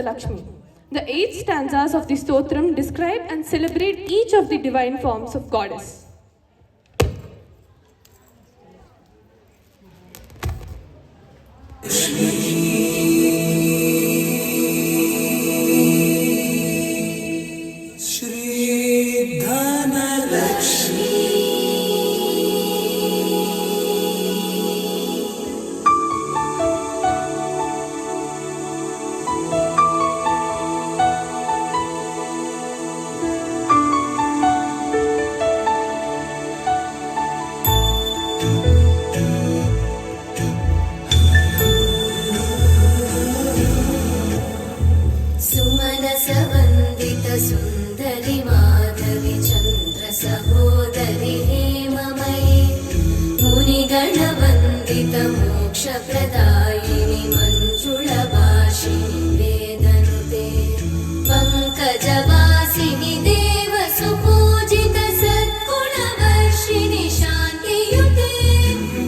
Lakshmi. The 8 stanzas of the Stotram describe and celebrate each of the divine forms of goddess. Shri Dhanalakshmi. सुन्दरि माधवि चन्द्र सहोदरि हेममयि मुनिगणवन्दित मोक्षप्रदायिनि मञ्जुळभाषिणि वेदनुते पङ्कजवासिनि देवसुपूजित सद्गुणवर्षिणि शान्तियुते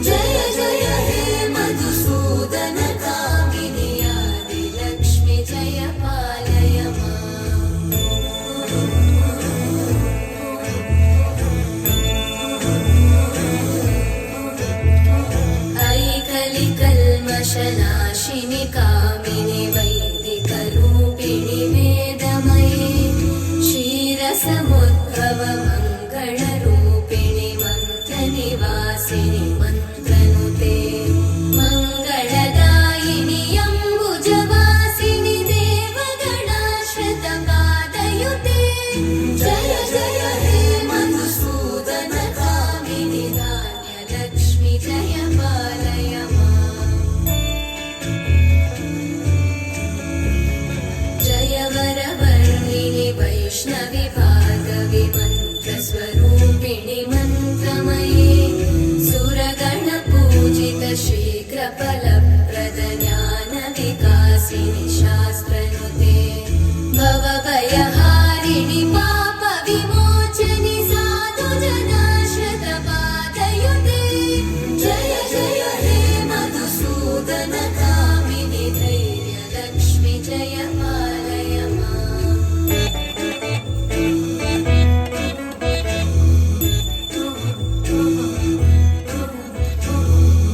जय जय हे मधुसूदन कामिनि आदिलक्ष्मि जय पालय माम् कल्मषनाशिनि कामिनि वैदिकरूपिणि वेदमये क्षीरसमुद्भव मङ्गलरूपिणि मन्त्रनिवासिनि मन्त्रनुते मङ्गलदायिनि अम्बुजवासिनि देवगणाश्रितपादयुते जय जय हे मधुसूदन कामिनि धान्यलक्ष्मि जय पालय वैष्णवि भार्गवि मन्त्रस्वरूपिणि मन्त्रमये सुरगणपूजित शीघ्रफलप्रद ज्ञानविकासिनि शास्त्रनुते भवभयहारिणि पापविमोचनि साधुजनाश्रितपादयुते जय जय हे मधुसूदन कामिनि धैर्यलक्ष्मि जय पालय माम्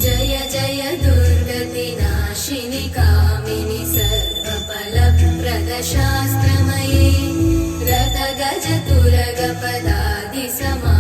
जय जय दुर्गतिनाशिनि कामिनि सर्वफलप्रद शास्त्रमये रतगजतुरगपदादिसमा